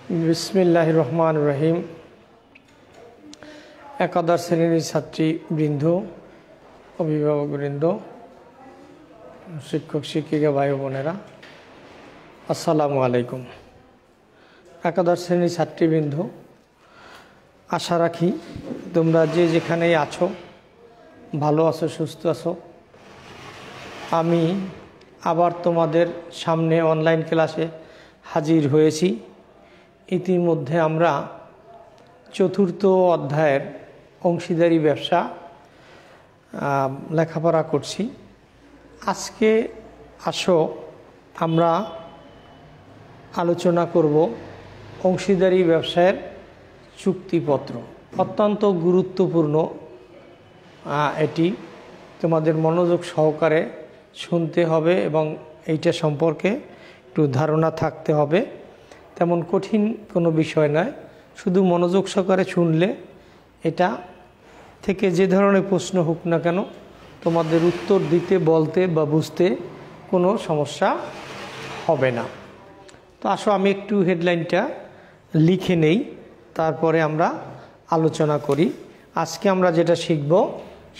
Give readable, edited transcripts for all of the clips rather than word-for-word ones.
বিসমিল্লাহির রহমানির রহিম। একাদশ শ্রেণীর ছাত্রীবৃন্দ, অভিভাবকবৃন্দ, শিক্ষক শিক্ষিকা ভাই বোনেরা, আসসালামু আলাইকুম। একাদশ শ্রেণীর ছাত্রীবৃন্দ, আশা রাখি তোমরা যে যেখানেই আছো ভালো আছো, সুস্থ আছো। আমি আবার তোমাদের সামনে অনলাইন ক্লাসে হাজির হয়েছি। ইতিমধ্যে আমরা চতুর্থ অধ্যায়ের অংশীদারি ব্যবসা লেখাপড়া করছি। আজকে আসো আমরা আলোচনা করব অংশীদারি ব্যবসায়ের চুক্তিপত্র। অত্যন্ত গুরুত্বপূর্ণ এটি, তোমাদের মনোযোগ সহকারে শুনতে হবে এবং এইটা সম্পর্কে একটু ধারণা থাকতে হবে। তেমন কঠিন কোনো বিষয় নয়, শুধু মনোযোগ সহকারে শুনলে এটা থেকে যে ধরনের প্রশ্ন হোক না কেন তোমাদের উত্তর দিতে, বলতে বা বুঝতে কোনো সমস্যা হবে না। তো আসো আমি একটু হেডলাইনটা লিখে নেই, তারপরে আমরা আলোচনা করি। আজকে আমরা যেটা শিখব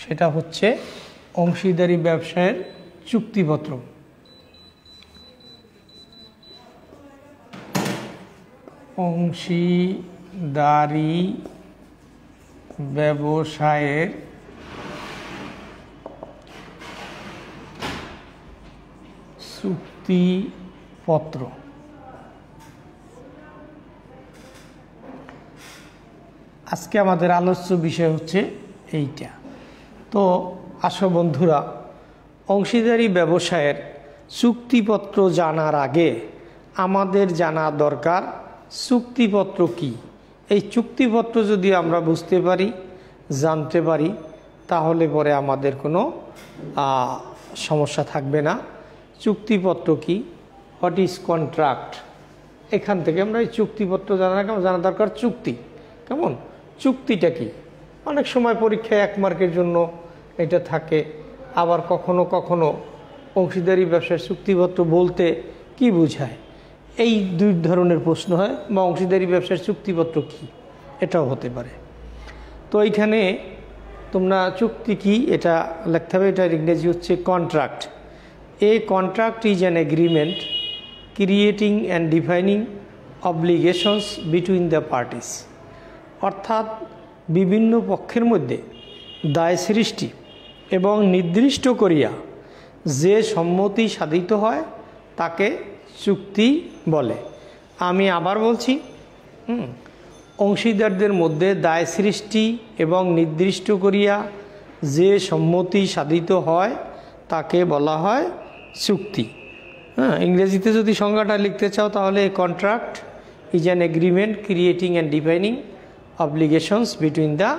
সেটা হচ্ছে অংশীদারি ব্যবসায়ের চুক্তিপত্র। অংশীদারি ব্যবসায়ের চুক্তিপত্র। আজকে আমাদের আলোচ্য বিষয় হচ্ছে এইটা। তো আসো বন্ধুরা, অংশীদারি ব্যবসায়ের চুক্তিপত্র জানার আগে আমাদের জানা দরকার চুক্তিপত্র কি। এই চুক্তিপত্র যদি আমরা বুঝতে পারি, জানতে পারি, তাহলে পরে আমাদের কোনো সমস্যা থাকবে না। চুক্তিপত্র কি, হোয়াট ইজ কন্ট্রাক্ট, এখান থেকে আমরা এই চুক্তিপত্র জানার আগে জানা দরকার চুক্তি কেমন, চুক্তিটা কি। অনেক সময় পরীক্ষায় 1 মার্কের জন্য এটা থাকে। আবার কখনো কখনো অংশীদারি ব্যবসার চুক্তিপত্র বলতে কি বোঝায়, এই 2 ধরনের প্রশ্ন হয়। বা অংশীদারি ব্যবসার চুক্তিপত্র কি, এটাও হতে পারে। তো এইখানে তোমরা চুক্তি কি এটা লিখতে হবে। এটার ইংরেজি হচ্ছে contract. A contract is an agreement creating and defining obligations between the parties. অর্থাৎ বিভিন্ন পক্ষের মধ্যে দায় সৃষ্টি এবং নির্দিষ্ট করিয়া যে সম্মতি সাধিত হয় তাকে চুক্তি বলে। আমি আবার বলছি, অংশীদারদের মধ্যে দায় সৃষ্টি এবং নির্দিষ্ট করিয়া যে সম্মতি সাধিত হয় তাকে বলা হয় চুক্তি। ইংরেজিতে যদি সংজ্ঞাটা লিখতে চাও তাহলে contract is an agreement creating and defining obligations between the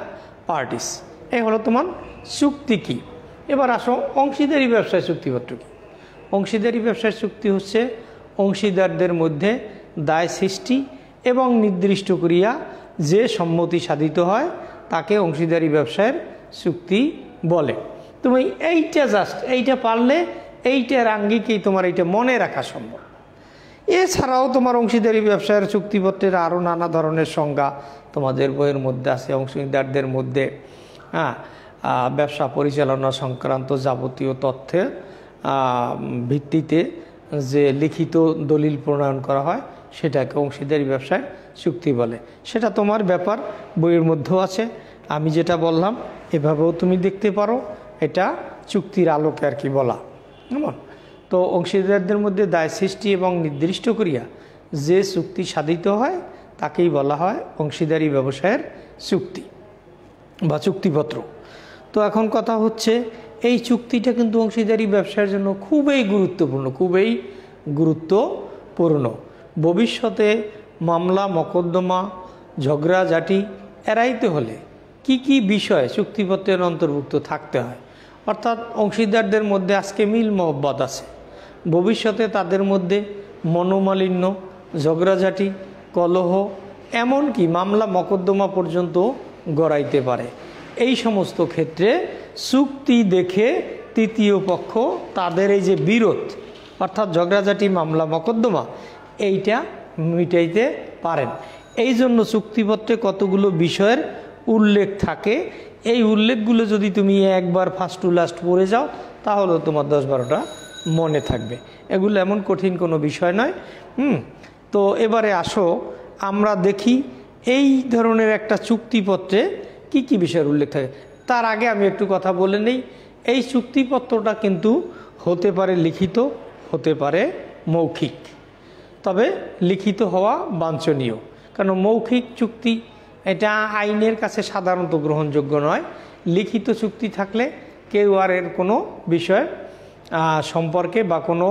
parties. এই হলো তোমার চুক্তি কি। এবার আসো অংশীদারি ব্যবসায় চুক্তিপত্র কি। অংশীদারি ব্যবসার চুক্তি হচ্ছে অংশীদারদের মধ্যে দায় সৃষ্টি এবং নির্দিষ্ট করিয়া যে সম্মতি সাধিত হয় তাকে অংশীদারি ব্যবসায়ের চুক্তি বলে। তুমি এইটা জাস্ট এইটা পারলে এইটার আঙ্গিকেই তোমার এইটা মনে রাখা সম্ভব। এছাড়াও তোমার অংশীদারি ব্যবসায়ের চুক্তিপত্রের আরও নানা ধরনের সংজ্ঞা তোমাদের বইয়ের মধ্যে আছে। অংশীদারদের মধ্যে ব্যবসা পরিচালনা সংক্রান্ত যাবতীয় তথ্যের ভিত্তিতে যে লিখিত দলিল প্রণয়ন করা হয় সেটাকে অংশীদারি ব্যবসায় চুক্তি বলে। সেটা তোমার ব্যাপার, বইয়ের মধ্যেও আছে। আমি যেটা বললাম এভাবেও তুমি দেখতে পারো, এটা চুক্তির আলোকে আর কি বলা। কেমন? তো অংশীদারদের মধ্যে দায় সৃষ্টি এবং নির্দিষ্ট করিয়া যে চুক্তি সাধিত হয় তাকেই বলা হয় অংশীদারি ব্যবসায়ের চুক্তি বা চুক্তিপত্র। তো এখন কথা হচ্ছে এই চুক্তিটা কিন্তু অংশীদারি ব্যবসার জন্য খুবই গুরুত্বপূর্ণ। ভবিষ্যতে মামলা মোকদ্দমা ঝগড়াঝাটি এড়াইতে হলে কি কি বিষয় চুক্তিপত্রের অন্তর্ভুক্ত থাকতে হয়। অর্থাৎ অংশীদারদের মধ্যে আজকে মিল মহব্বত আছে, ভবিষ্যতে তাদের মধ্যে মনোমালিন্য, ঝগড়াঝাটি, কলহ, এমনকি মামলা মোকদ্দমা পর্যন্ত গড়াইতে পারে। এই সমস্ত ক্ষেত্রে চুক্তি দেখে তৃতীয় পক্ষ তাদের এই যে বিরোধ অর্থাৎ ঝগড়াঝাটি, মামলা মোকদ্দমা, এইটা মিটাইতে পারেন। এই জন্য চুক্তিপত্রে কতগুলো বিষয়ের উল্লেখ থাকে। এই উল্লেখগুলো যদি তুমি একবার ফার্স্ট টু লাস্ট পড়ে যাও তাহলেও তোমার 10-12টা মনে থাকবে। এগুলো এমন কঠিন কোনো বিষয় নয়। তো এবারে আসো আমরা দেখি এই ধরনের একটা চুক্তিপত্রে কি কি বিষয়ের উল্লেখ থাকে। তার আগে আমি একটু কথা বলে নেই, এই চুক্তিপত্রটা কিন্তু হতে পারে লিখিত, হতে পারে মৌখিক, তবে লিখিত হওয়া বাঞ্ছনীয়। কারণ মৌখিক চুক্তি এটা আইনের কাছে সাধারণত গ্রহণযোগ্য নয়। লিখিত চুক্তি থাকলে কেউ আর এর কোনো বিষয় সম্পর্কে বা কোনো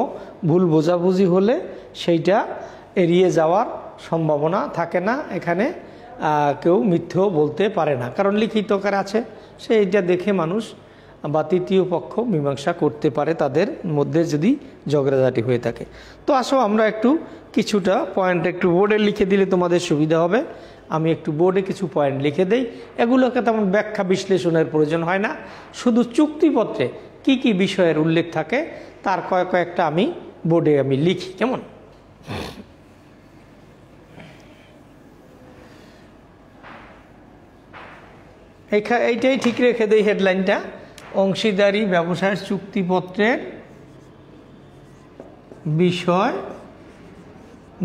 ভুল বোঝাবুঝি হলে সেইটা এড়িয়ে যাওয়ার সম্ভাবনা থাকে না। এখানে কেউ মিথ্যেও বলতে পারে না, কারণ লিখিত আকারে আছে, সেইটা দেখে মানুষ বা তৃতীয় পক্ষ মীমাংসা করতে পারে তাদের মধ্যে যদি ঝগড়াঝাটি হয়ে থাকে। তো আসো আমরা একটু কিছুটা পয়েন্ট একটু বোর্ডে লিখে দিলে তোমাদের সুবিধা হবে। আমি একটু বোর্ডে কিছু পয়েন্ট লিখে দেই। এগুলোকে তেমন ব্যাখ্যা বিশ্লেষণের প্রয়োজন হয় না, শুধু চুক্তিপত্রে কি কি বিষয়ের উল্লেখ থাকে তার কয়েকটা আমি বোর্ডে আমি লিখি। কেমন? এইটাই ঠিক রেখে দেই হেডলাইনটা, অংশীদারি ব্যবসায়ের চুক্তিপত্রের বিষয়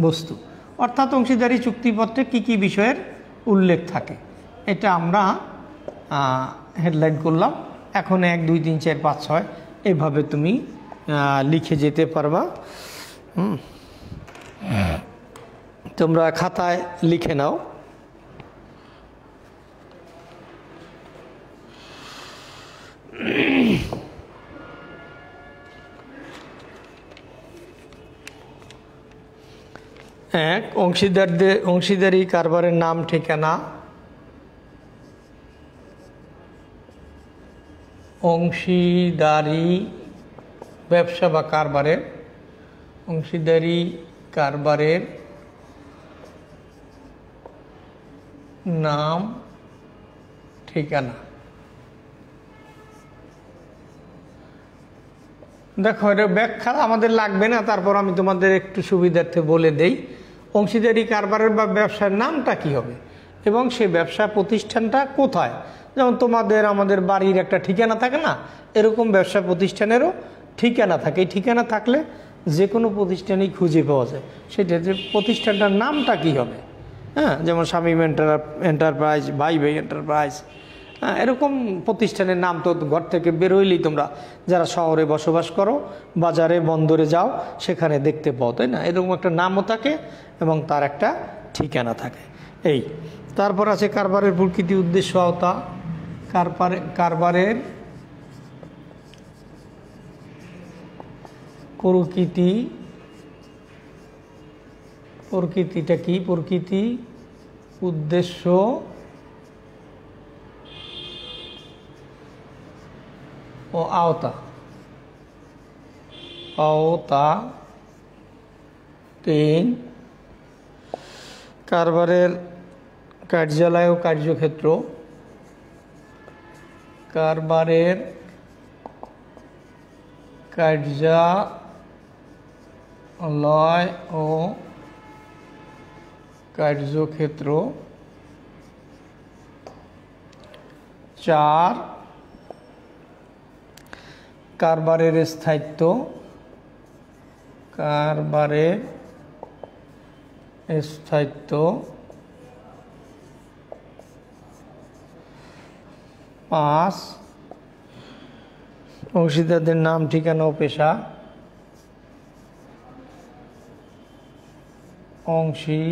বস্তু, অর্থাৎ অংশীদারি চুক্তিপত্রে কি কি বিষয়ের উল্লেখ থাকে এটা আমরা হেডলাইন করলাম। এখন 1 2 3 4 5 6 এভাবে তুমি লিখে যেতে পারবা। তোমরা খাতায় লিখে নাও। এক, অংশীদারি কারবারের নাম ঠিকানা। অংশীদারি ব্যবসা বা কারবারের অংশীদারি কারবারের নাম ঠিকানা। দেখো এটা ব্যাখ্যা আমাদের লাগবে না, তারপর আমি তোমাদের একটু সুবিধার্থে বলে দেই। অংশীদারি কারবারের বা ব্যবসার নামটা কি হবে এবং সেই ব্যবসা প্রতিষ্ঠানটা কোথায়। যেমন তোমাদের আমাদের বাড়ির একটা ঠিকানা থাকে না, এরকম ব্যবসা প্রতিষ্ঠানেরও ঠিকানা থাকে। এই ঠিকানা থাকলে যে কোনো প্রতিষ্ঠানেই খুঁজে পাওয়া যায়। সেটা যে প্রতিষ্ঠানটার নামটা কি হবে, হ্যাঁ, যেমন শামীম এন্টারপ্রাইজ, ভাই ভাই এন্টারপ্রাইজ, হ্যাঁ, এরকম প্রতিষ্ঠানের নাম তো ঘর থেকে বেরোইলেই তোমরা যারা শহরে বসবাস করো, বাজারে বন্দরে যাও, সেখানে দেখতে পাও, তাই না? এরকম একটা নামও থাকে এবং তার একটা ঠিকানা থাকে। এই তারপর আছে কারবারের প্রকৃতি, উদ্দেশ্য, আওতা। কারবারের প্রকৃতিটা কি? প্রকৃতি, উদ্দেশ্য, ও আওতা। 3, কারবারের কার্যালয় ও কার্যক্ষেত্র। কারবারের কার্যালয় ও কার্যক্ষেত্র। 4, কারবারের স্থায়িত্ব। কারবারের স্থায়িত্ব। 5, অংশীদারদের নাম ঠিকানা ও পেশা। অংশীদারদের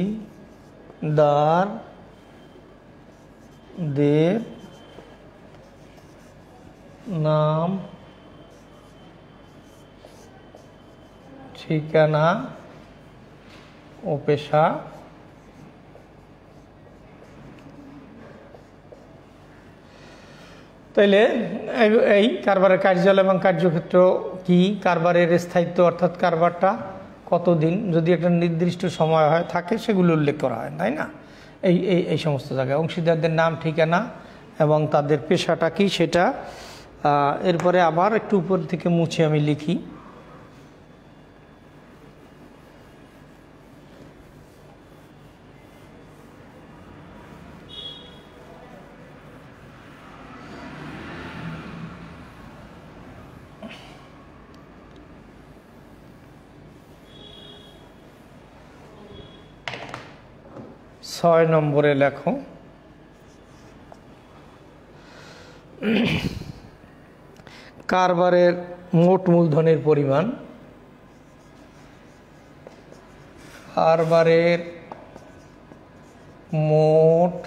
নাম ঠিকানা ও পেশা। তাইলে এই কারবারের কার্যালয় এবং কার্যক্ষেত্র কি, কারবারের স্থায়িত্ব অর্থাৎ কারবারটা কতদিন, যদি একটা নির্দিষ্ট সময় হয় থাকে সেগুলো উল্লেখ করা হয়, তাই না? এই সমস্ত জায়গায় অংশীদারদের নাম ঠিকানা এবং তাদের পেশাটা কি সেটা। এরপরে আবার একটু উপর থেকে মুছে আমি লিখি। 6 নম্বরে লেখো কারবারের মোট মূলধনের পরিমাণ। কারবারের মোট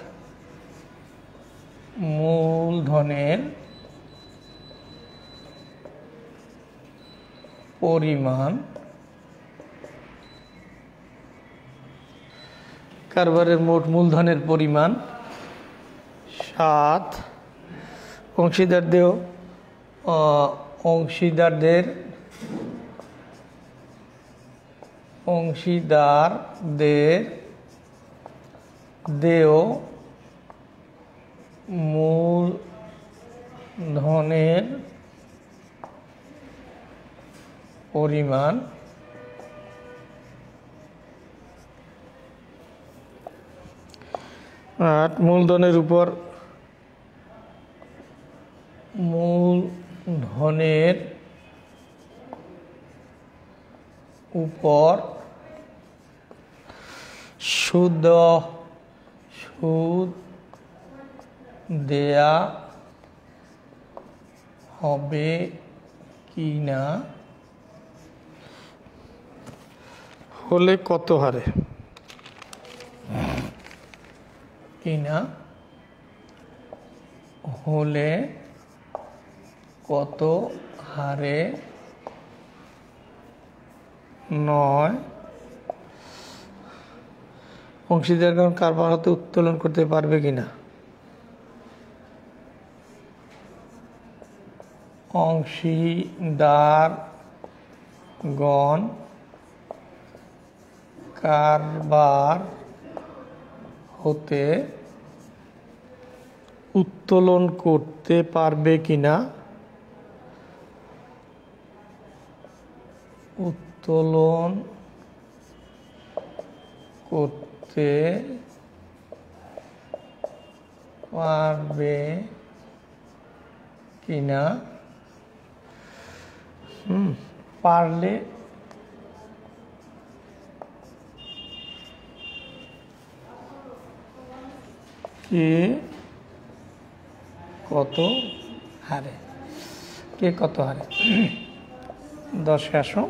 মূলধনের পরিমাণ। কারবারের মোট মূলধনের পরিমাণ 7। অংশীদারদের দেয় মূলধনের পরিমাণ 8। মূলধনের উপর সুদ দেয়া হবে কিনা, হলে কত হারে, নয় অংশীদারগণ কারবার হতে উত্তোলন করতে পারবে কিনা। অংশীদারগণ কারবার হতে উত্তোলন করতে পারবে কিনা, উত্তোলন করতে পারবে কিনা, পারলে কে কত হারে, 10 আসো।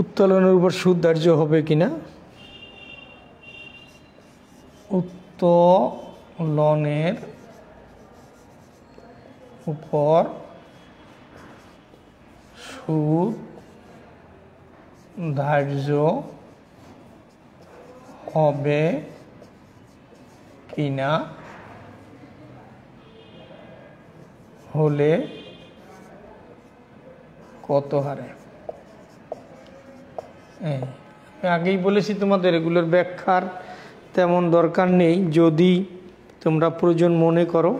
উত্তোলনের উপর সুদ ধার্য হবে কিনা, উত্তোলনের উপর সুদ ধার্য হবে কিনা, হলে কত হারে। আগেই বলেছি তোমাদের এগুলোর ব্যাখ্যার তেমন দরকার নেই, যদি তোমরা প্রয়োজন মনে করো।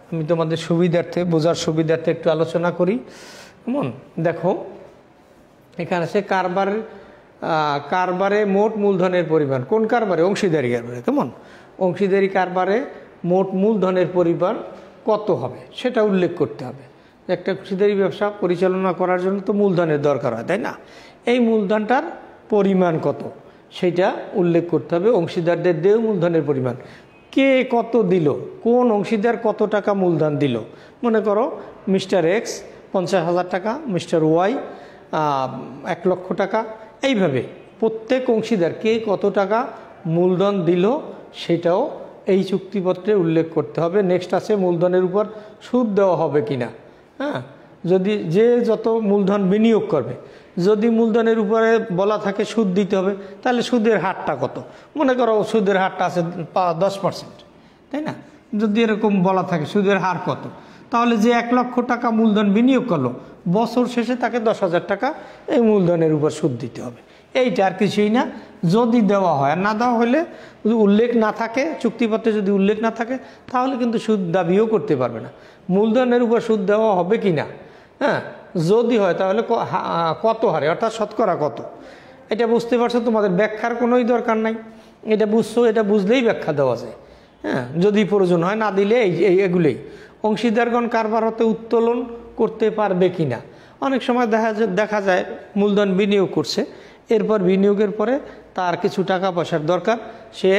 আমি তোমাদের সুবিধার্থে, বোঝার সুবিধার্থে একটু আলোচনা করি। কেমন, দেখো এখানে আছে কারবারে মোট মূলধনের পরিমাণ। কোন কারবারে? অংশীদারি কারবারে। কেমন, অংশীদারি কারবারে মোট মূলধনের পরিমাণ কত হবে সেটা উল্লেখ করতে হবে। একটা অংশীদারি ব্যবসা পরিচালনা করার জন্য তো মূলধনের দরকার হয়, তাই না? এই মূলধনটার পরিমাণ কত সেটা উল্লেখ করতে হবে। অংশীদারদের দেয় মূলধনের পরিমাণ, কে কত দিল, কোন অংশীদার কত টাকা মূলধন দিল। মনে করো মিস্টার এক্স 50,000 টাকা, মিস্টার ওয়াই 1 লক্ষ টাকা। এইভাবে প্রত্যেক অংশীদার কে কত টাকা মূলধন দিল সেটাও এই চুক্তিপত্রে উল্লেখ করতে হবে। নেক্সট আছে মূলধনের উপর সুদ দেওয়া হবে কিনা। হ্যাঁ, যদি যে যত মূলধন বিনিয়োগ করবে, যদি মূলধনের উপরে বলা থাকে সুদ দিতে হবে, তাহলে সুদের হারটা কত। মনে করো সুদের হারটা আছে 10%, তাই না? যদি এরকম বলা থাকে সুদের হার কত, তাহলে যে 1 লক্ষ টাকা মূলধন বিনিয়োগ করলো, বছর শেষে তাকে 10,000 টাকা এই মূলধনের উপর সুদ দিতে হবে। এইটা আর কিছুই না। যদি দেওয়া হয়, আর না দেওয়া হলে যদি উল্লেখ না থাকে, চুক্তিপত্রে যদি উল্লেখ না থাকে, তাহলে কিন্তু সুদ দাবিও করতে পারবে না। মূলধনের উপর সুদ দেওয়া হবে কি না, হ্যাঁ, যদি হয় তাহলে কত হারে, অর্থাৎ শতকরা কত। এটা বুঝতে পারছো? তোমাদের ব্যাখ্যার কোনোই দরকার নাই, এটা বুঝছো, এটা বুঝলেই ব্যাখ্যা দেওয়া যায়। হ্যাঁ, যদি প্রয়োজন হয়, না দিলে এগুলোই। অংশীদারগণ কারবার হতে উত্তোলন করতে পারবে কি না। অনেক সময় দেখা যায় মূলধন বিনিয়োগ করছে, এরপর বিনিয়োগের পরে তার কিছু টাকা পয়সার দরকার, সে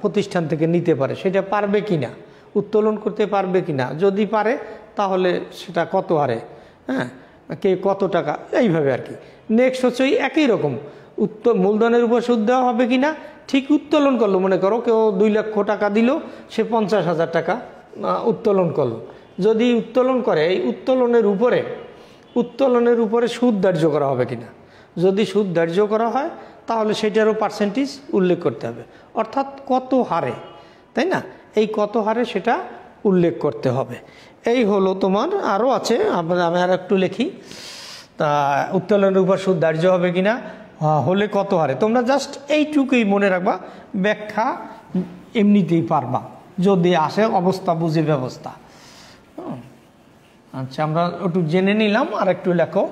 প্রতিষ্ঠান থেকে নিতে পারে, সেটা পারবে কি না, উত্তোলন করতে পারবে কি না, যদি পারে তাহলে সেটা কত হারে, হ্যাঁ, কে কত টাকা, এইভাবে আর কি। নেক্সট হচ্ছে ওই একই রকম মূলধনের উপর সুদ দেওয়া হবে কি না, ঠিক উত্তোলন করলো, মনে করো কেউ 2 লক্ষ টাকা দিল, সে 50,000 টাকা উত্তোলন করলো, যদি উত্তোলন করে এই উত্তোলনের উপরে সুদ ধার্য করা হবে কিনা, যদি সুদ ধার্য করা হয় তাহলে সেটারও পার্সেন্টেজ উল্লেখ করতে হবে, অর্থাৎ কত হারে, তাই না, এই কত হারে সেটা উল্লেখ করতে হবে। এই হলো তোমার, আরও আছে, আমি আর একটু লিখি, তা উত্তোলনের উপর সুদ ধার্য হবে কিনা, হলে কত হারে, তোমরা জাস্ট এইটুকুই মনে রাখবা, ব্যাখ্যা এমনিতেই পারবা যদি আসে অবস্থা বুঝে ব্যবস্থা। আচ্ছা, আমরা একটু জেনে নিলাম, আর একটু লেখো।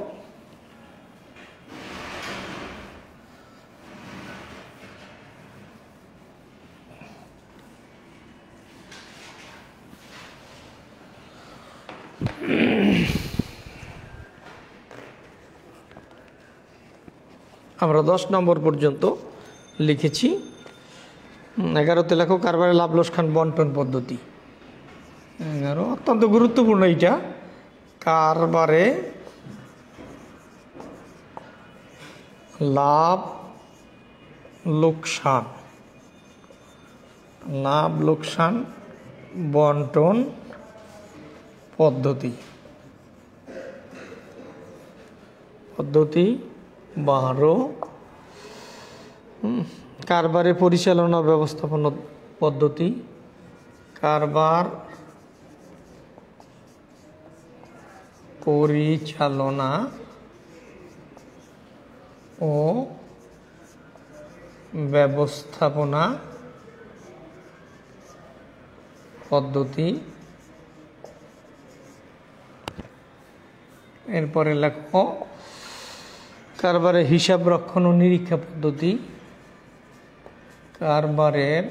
আমরা 10 নম্বর পর্যন্ত লিখেছি। 11তে লেখো কারবারে লাভ লোকসান বন্টন পদ্ধতি। 11 অত্যন্ত গুরুত্বপূর্ণ, এইটা কারবারে লাভ লোকসান বন্টন পদ্ধতি 12। কারবারে পরিচালনা ব্যবস্থাপনা পদ্ধতি, কারবার পরিচালনা ও ব্যবস্থাপনা পদ্ধতি। এরপরে লেখো কারবারের হিসাব রক্ষণ ও নিরীক্ষা পদ্ধতি, কারবারের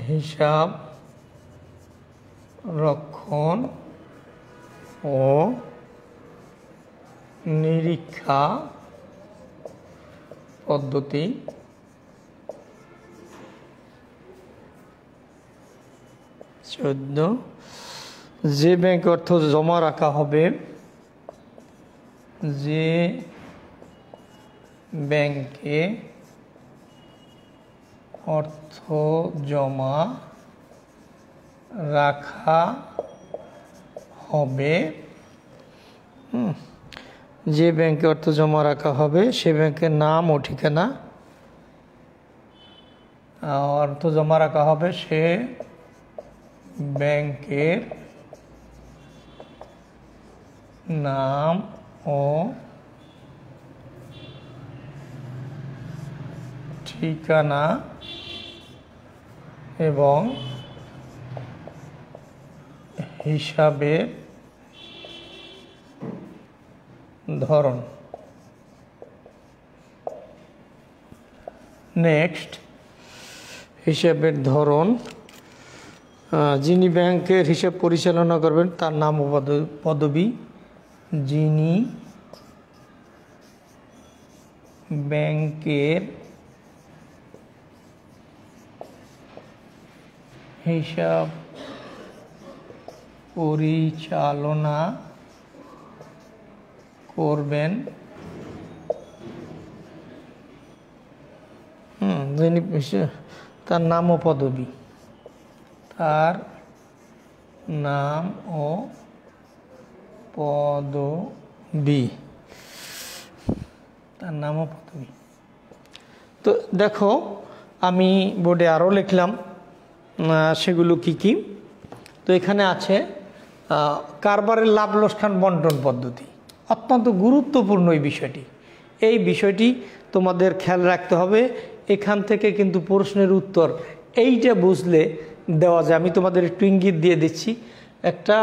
হিসাব রক্ষণ ও নিরীক্ষা পদ্ধতি। 14 যে ব্যাংকে অর্থ জমা রাখা হবে, যে ব্যাংকে অর্থ জমা রাখা হবে, যে ব্যাংকে অর্থ জমা রাখা হবে সে ব্যাংকের নাম ও ঠিকানা, অর্থ জমা রাখা হবে সে ব্যাংকের নাম ও ঠিকানা এবং হিসাবের ধরন। নেক্সট, হিসাবের ধরন, যিনি ব্যাংকের হিসাব পরিচালনা করবেন তার নাম ও পদবি, যিনি ব্যাংকের হিসাব পরিচালনা করবেন, যিনি তার নাম ও পদবি, তার নাম ও পদবি, তার নাম ও পদবি। তো দেখো আমি বোর্ডে আরও লিখলাম, সেগুলো কি কি। তো এখানে আছে কারবারের লাভ লোকসান বন্টন পদ্ধতি, অত্যন্ত গুরুত্বপূর্ণ এই বিষয়টি তোমাদের খেয়াল রাখতে হবে। এখান থেকে কিন্তু প্রশ্নের উত্তর এইটা বুঝলে দেওয়া যায়। আমি তোমাদের একটু ইঙ্গিত দিয়ে দিচ্ছি, একটা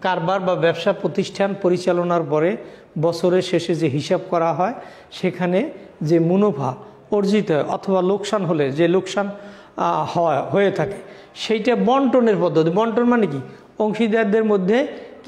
কারবার বা ব্যবসা প্রতিষ্ঠান পরিচালনার পরে বছরের শেষে যে হিসাব করা হয়, সেখানে যে মুনাফা অর্জিত হয় অথবা লোকসান হলে যে লোকসান হয়ে থাকে, সেইটা বন্টনের পদ্ধতি। বন্টন মানে কি, অংশীদারদের মধ্যে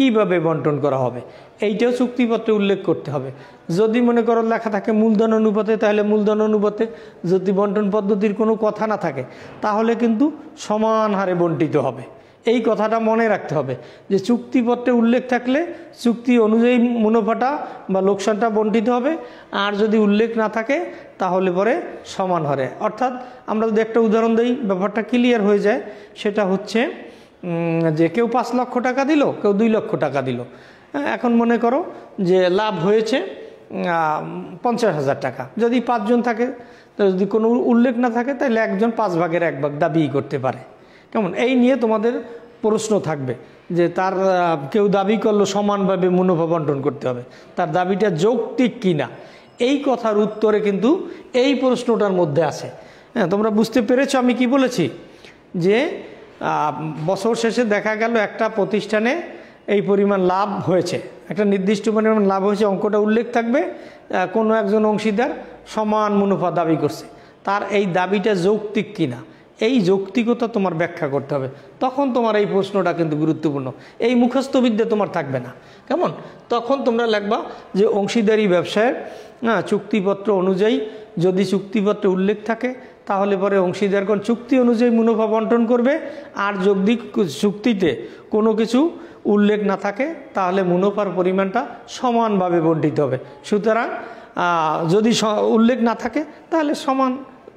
কিভাবে বন্টন করা হবে এইটাও চুক্তিপত্রে উল্লেখ করতে হবে। যদি মনে করো লেখা থাকে মূলধন অনুপাতে, তাহলে মূলধন অনুপাতে। যদি বন্টন পদ্ধতির কোনো কথা না থাকে তাহলে কিন্তু সমান হারে বন্টিত হবে। এই কথাটা মনে রাখতে হবে যে চুক্তিপত্রে উল্লেখ থাকলে চুক্তি অনুযায়ী মুনাফাটা বা লোকসানটা বন্টিত হবে, আর যদি উল্লেখ না থাকে তাহলে পরে সমান হারে। অর্থাৎ আমরা যদি একটা উদাহরণ দিই ব্যাপারটা ক্লিয়ার হয়ে যায়। সেটা হচ্ছে যে কেউ 5 লক্ষ টাকা দিল, কেউ 2 লক্ষ টাকা দিল। এখন মনে করো যে লাভ হয়েছে 50,000 টাকা। যদি 5 জন থাকে, তো যদি কোনো উল্লেখ না থাকে তাহলে একজন 5 ভাগের 1 ভাগ দাবি করতে পারে। কেমন? এই নিয়ে তোমাদের প্রশ্ন থাকবে যে তার কেউ দাবি করলো সমানভাবে মুনাফা বন্টন করতে হবে, তার দাবিটা যৌক্তিক কিনা। এই কথার উত্তরে কিন্তু এই প্রশ্নটার মধ্যে আছে। হ্যাঁ, তোমরা বুঝতে পেরেছো আমি কি বলেছি? যে বছর শেষে দেখা গেল একটা প্রতিষ্ঠানে এই পরিমাণ লাভ হয়েছে, একটা নির্দিষ্ট পরিমাণ লাভ হয়েছে, অঙ্কটা উল্লেখ থাকবে। কোনো একজন অংশীদার সমান মুনাফা দাবি করছে, তার এই দাবিটা যৌক্তিক কিনা, এই যৌক্তিকতা তোমার ব্যাখ্যা করতে হবে। তখন তোমার এই প্রশ্নটা কিন্তু গুরুত্বপূর্ণ। এই মুখস্থ বিদ্যা তোমার থাকবে না। কেমন? তখন তোমরা লিখবা যে অংশীদারি ব্যবসায়ের চুক্তিপত্র অনুযায়ী যদি চুক্তিপত্রে উল্লেখ থাকে তাহলে পরে অংশীদারগণ চুক্তি অনুযায়ী মুনাফা বন্টন করবে, আর যদি চুক্তিতে কোনো কিছু উল্লেখ না থাকে তাহলে মুনাফার পরিমাণটা সমানভাবে বন্টিত হবে। সুতরাং যদি উল্লেখ না থাকে তাহলে সমান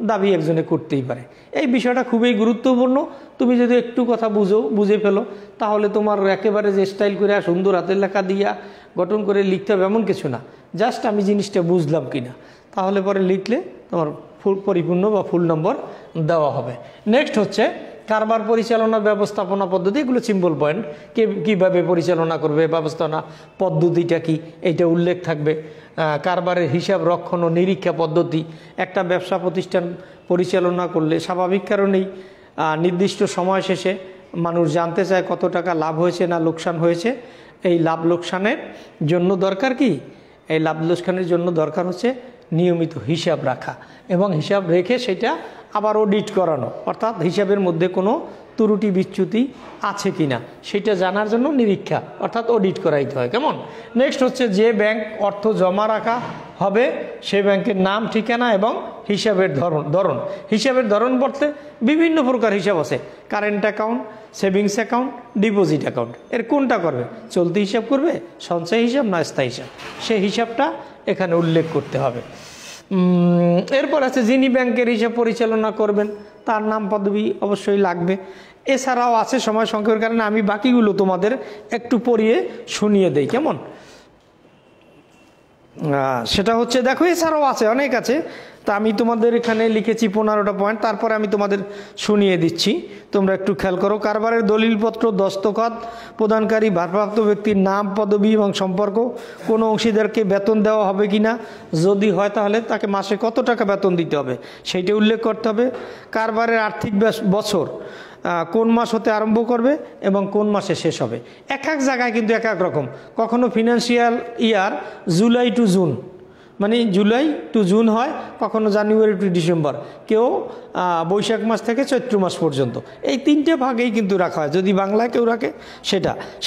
দাবি একজনে করতেই পারে। এই বিষয়টা খুবই গুরুত্বপূর্ণ। তুমি যদি একটু কথা বুঝে ফেলো তাহলে তোমার একেবারে যে স্টাইল করে সুন্দর হাতের লেখা দিয়া গঠন করে লিখতে হবে এমন কিছু না। জাস্ট আমি জিনিসটা বুঝলাম কিনা, তাহলে পরে লিখলে তোমার পরিপূর্ণ বা ফুল নম্বর দেওয়া হবে। নেক্সট হচ্ছে কারবার পরিচালনা ব্যবস্থাপনা পদ্ধতি। এগুলো সিম্পল পয়েন্ট। কীভাবে পরিচালনা করবে, ব্যবস্থাপনা পদ্ধতিটা কি, এইটা উল্লেখ থাকবে। কারবারের হিসাব রক্ষণ ও নিরীক্ষা পদ্ধতি। একটা ব্যবসা প্রতিষ্ঠান পরিচালনা করলে স্বাভাবিক কারণেই নির্দিষ্ট সময় শেষে মানুষ জানতে চায় কত টাকা লাভ হয়েছে না লোকসান হয়েছে। এই লাভ লোকসানের জন্য দরকার কি? এই লাভ লোকসানের জন্য দরকার হচ্ছে নিয়মিত হিসাব রাখা এবং হিসাব রেখে সেটা আবার অডিট করানো, অর্থাৎ হিসাবের মধ্যে কোনো ত্রুটি বিচ্যুতি আছে কিনা সেটা জানার জন্য নিরীক্ষা অর্থাৎ অডিট করাইতে হয়। কেমন? নেক্সট হচ্ছে যে ব্যাংক অর্থ জমা রাখা হবে সে ব্যাংকের নাম, ঠিকানা এবং হিসাবের ধরন। হিসাবের ধরন বলতে বিভিন্ন প্রকার হিসাব আছে। Current account, savings account, deposit account. এর কোনটা করবে? চলতি হিসাব করবে, সঞ্চয় হিসাব না স্থায়ী হিসাব, সেই হিসাবটা এখানে উল্লেখ করতে হবে। এরপর আছে যিনি ব্যাংকের হিসাব পরিচালনা করবেন তার নাম পদবি অবশ্যই লাগবে। এছাড়াও আছে, সময় সংক্ষেপের কারণে আমি বাকিগুলো তোমাদের একটু পড়িয়ে শুনিয়ে দেই। কেমন? সেটা হচ্ছে দেখো এছাড়াও আছে, অনেক আছে। তা আমি তোমাদের এখানে লিখেছি 15টা পয়েন্ট, তারপরে আমি তোমাদের শুনিয়ে দিচ্ছি, তোমরা একটু খেয়াল করো। কারবারের দলিলপত্র, দস্তখত, প্রদানকারী ভারপ্রাপ্ত ব্যক্তির নাম, পদবি এবং সম্পর্ক, কোনো অংশীদারকে বেতন দেওয়া হবে কি না, যদি হয় তাহলে তাকে মাসে কত টাকা বেতন দিতে হবে সেইটা উল্লেখ করতে হবে। কারবারের আর্থিক বছর কোন মাস হতে আরম্ভ করবে এবং কোন মাসে শেষ হবে। এক এক জায়গায় কিন্তু এক এক রকম। কখনো financial year July two June, মানে জুলাই টু জুন হয়, কখনো জানুয়ারি টু ডিসেম্বর, কেউ বৈশাখ মাস থেকে চৈত্র মাস পর্যন্ত। এই 3টে ভাগেই কিন্তু রাখা হয়। যদি বাংলায় কেউ রাখে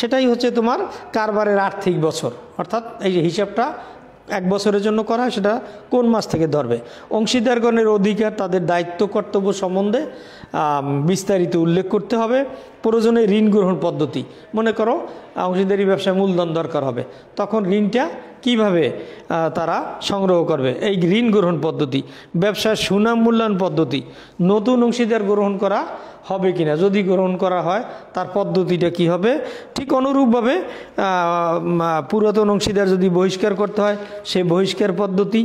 সেটাই হচ্ছে তোমার কারবারের আর্থিক বছর, অর্থাৎ এই যে হিসাবটা 1 বছরের জন্য করা হয় সেটা কোন মাস থেকে ধরবে। অংশীদারগণের অধিকার, তাদের দায়িত্ব কর্তব্য সম্বন্ধে বিস্তারিত উল্লেখ করতে হবে। প্রয়োজনে ঋণ গ্রহণ পদ্ধতি। মনে করো অংশীদারি ব্যবসায় মূলধন দরকার হবে, তখন ঋণটা কিভাবে তারা সংগ্রহ করবে, এই ঋণ গ্রহণ পদ্ধতি। ব্যবসার সুনাম মূল্যায়ন পদ্ধতি। নতুন অংশীদার গ্রহণ করা হবে কিনা, যদি গ্রহণ করা হয় তার পদ্ধতিটা কি হবে। ঠিক অনুরূপভাবে পুরাতন অংশীদার যদি বহিষ্কার করতে হয় সেই বহিষ্কার পদ্ধতি।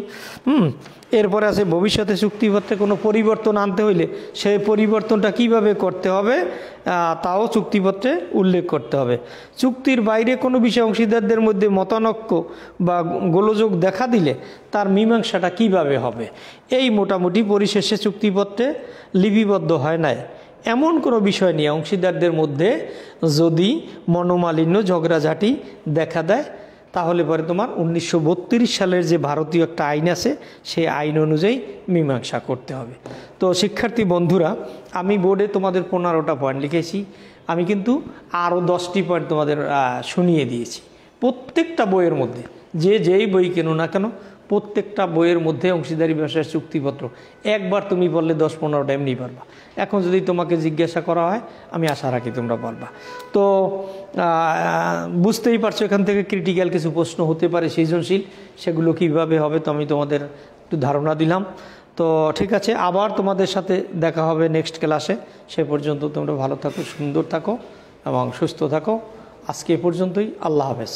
এরপরে আছে ভবিষ্যতে চুক্তিপত্রে কোনো পরিবর্তন আনতে হইলে সেই পরিবর্তনটা কিভাবে করতে হবে তাও চুক্তিপত্রে উল্লেখ করতে হবে। চুক্তির বাইরে কোনো বিষয়ে অংশীদারদের মধ্যে মতানৈক্য বা গোলযোগ দেখা দিলে তার মীমাংসাটা কিভাবে হবে। এই মোটামুটি পরিশেষে চুক্তিপত্রে লিপিবদ্ধ হয় নাই এমন কোনো বিষয় নিয়ে অংশীদারদের মধ্যে যদি মনোমালিন্য, ঝগড়াঝাটি দেখা দেয় তাহলে পরে তোমার 1932 সালের যে ভারতীয় একটা আইন আছে সেই আইন অনুযায়ী মীমাংসা করতে হবে। তো শিক্ষার্থী বন্ধুরা, আমি বোর্ডে তোমাদের 15টা পয়েন্ট লিখেছি। আমি কিন্তু আরও 10টি পয়েন্ট তোমাদের শুনিয়ে দিয়েছি। প্রত্যেকটা বইয়ের মধ্যে যেই বই কেনো না কেন, প্রত্যেকটা বইয়ের মধ্যে অংশীদারি ব্যবসায়ের চুক্তিপত্র একবার তুমি বললে 10-15টা এমনি পারবা। এখন যদি তোমাকে জিজ্ঞাসা করা হয়, আমি আশা রাখি তোমরা পারবা। তো বুঝতেই পারছো এখান থেকে ক্রিটিক্যাল কিছু প্রশ্ন হতে পারে সৃজনশীল, সেগুলো কিভাবে হবে তো আমি তোমাদের একটু ধারণা দিলাম। তো ঠিক আছে, আবার তোমাদের সাথে দেখা হবে নেক্সট ক্লাসে। সে পর্যন্ত তোমরা ভালো থাকো, সুন্দর থাকো এবং সুস্থ থাকো। আজকে এ পর্যন্তই। আল্লাহ হাফেজ।